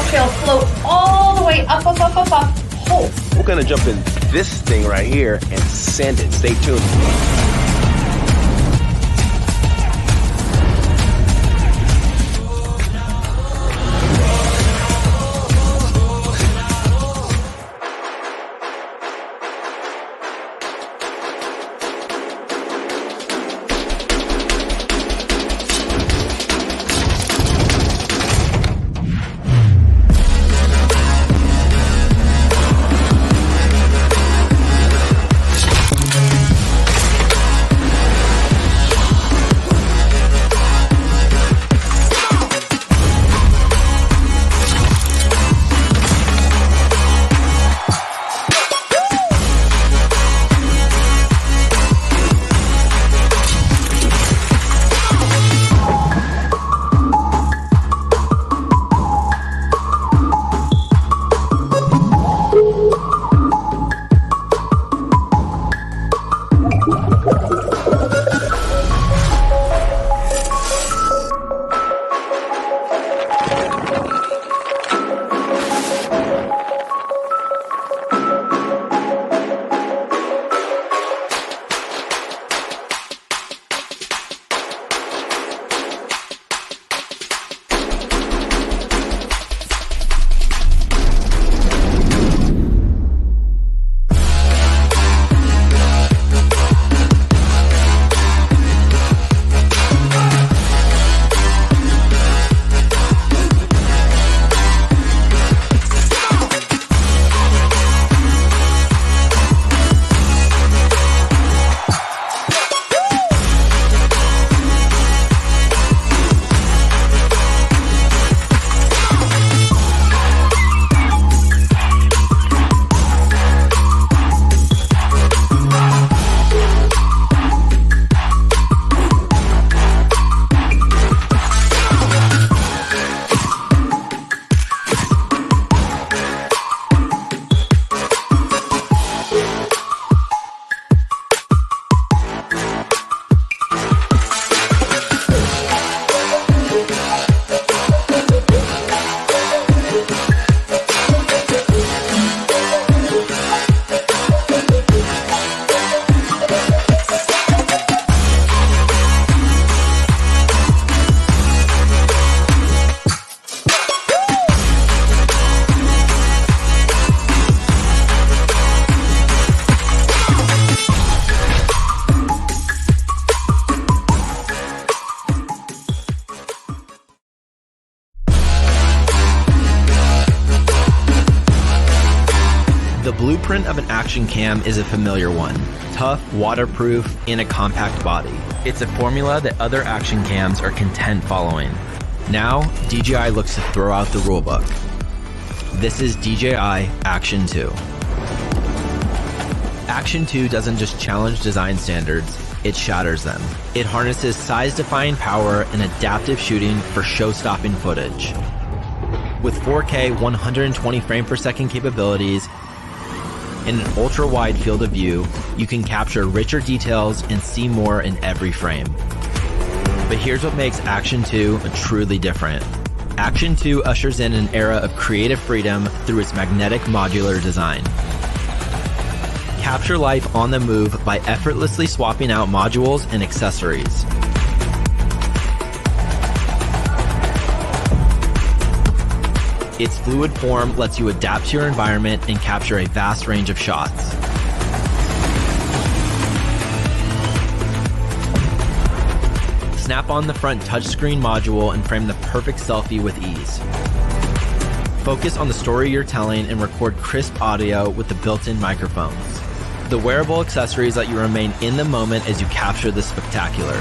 tail float all the way up, up, up, up, up. Hold. We're gonna jump in this thing right here and send it. Stay tuned. The blueprint of an action cam is a familiar one. Tough, waterproof, and a compact body. It's a formula that other action cams are content following. Now, DJI looks to throw out the rulebook. This is DJI Action 2. Action 2 doesn't just challenge design standards, it shatters them. It harnesses size-defying power and adaptive shooting for show-stopping footage. With 4K 120 frame per second capabilities and an ultra-wide field of view, you can capture richer details and see more in every frame. But here's what makes Action 2 truly different. Action 2 ushers in an era of creative freedom through its magnetic modular design. Capture life on the move by effortlessly swapping out modules and accessories. Its fluid form lets you adapt to your environment and capture a vast range of shots. Snap on the front touchscreen module and frame the perfect selfie with ease. Focus on the story you're telling and record crisp audio with the built-in microphones. The wearable accessories let you remain in the moment as you capture the spectacular.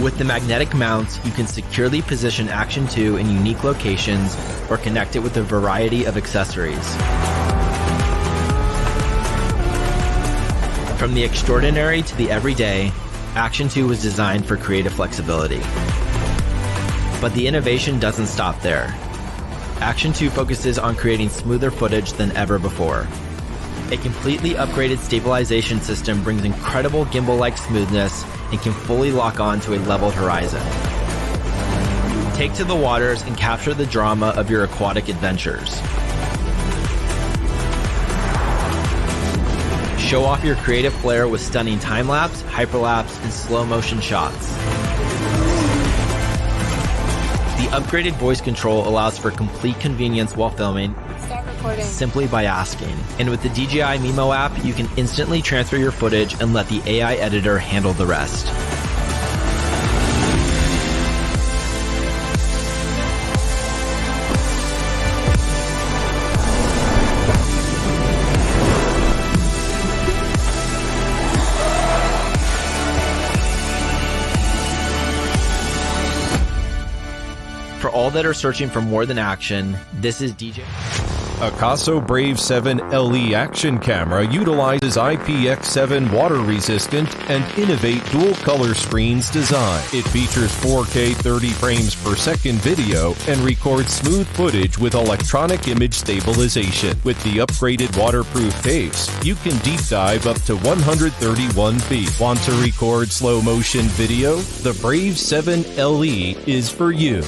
With the magnetic mounts, you can securely position Action 2 in unique locations or connect it with a variety of accessories. From the extraordinary to the everyday, Action 2 was designed for creative flexibility. But the innovation doesn't stop there. Action 2 focuses on creating smoother footage than ever before. A completely upgraded stabilization system brings incredible gimbal-like smoothness and can fully lock on to a leveled horizon. Take to the waters and capture the drama of your aquatic adventures. Show off your creative flair with stunning time-lapse, hyperlapse, and slow-motion shots. The upgraded voice control allows for complete convenience while filming simply by asking. And with the DJI Mimo app, you can instantly transfer your footage and let the AI editor handle the rest. For all that are searching for more than action, this is DJ. Akaso Brave 7 LE action camera utilizes IPX7 water-resistant and innovate dual-color screens design. It features 4K 30 frames per second video and records smooth footage with electronic image stabilization. With the upgraded waterproof case, you can deep dive up to 131 feet. Want to record slow-motion video? The Brave 7 LE is for you.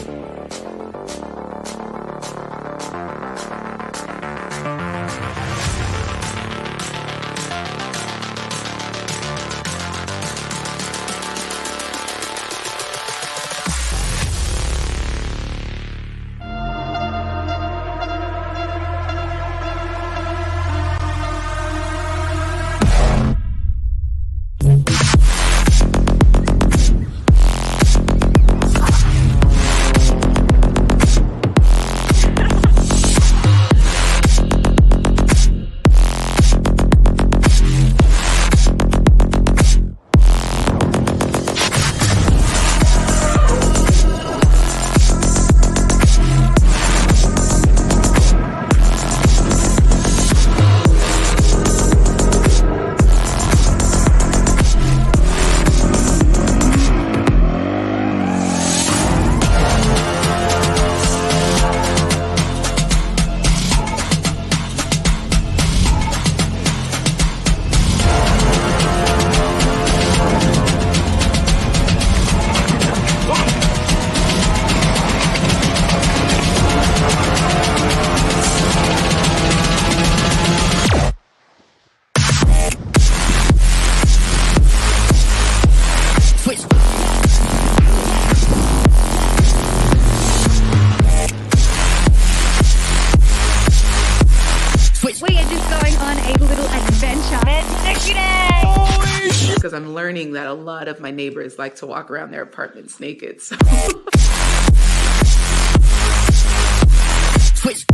Because I'm learning that a lot of my neighbors like to walk around their apartments naked. So. Switch.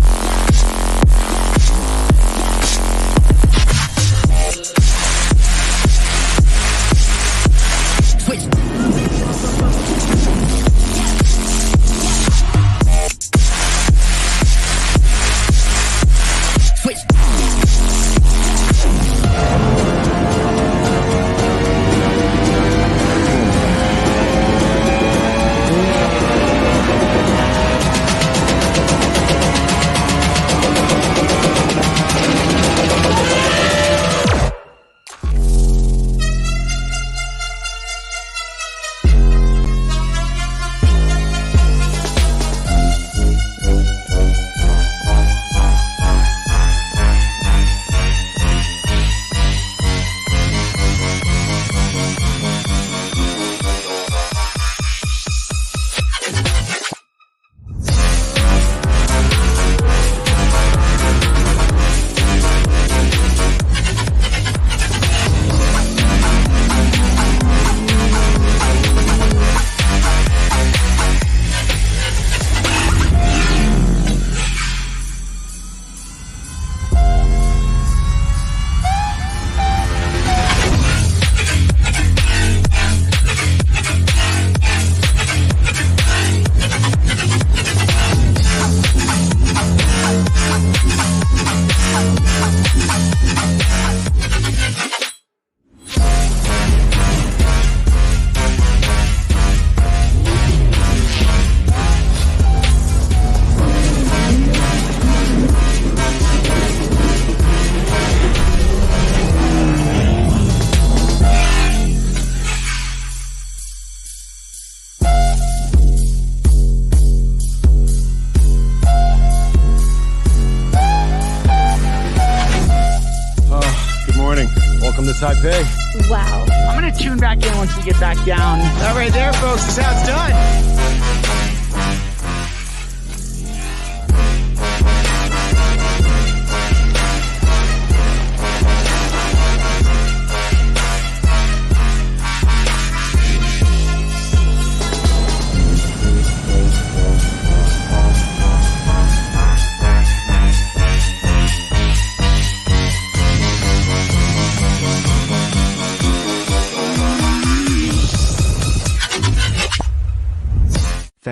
Taipei. Wow. I'm gonna tune back in once we get back down. That right there, folks, is how it's done.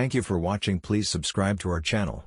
Thank you for watching. Please subscribe to our channel.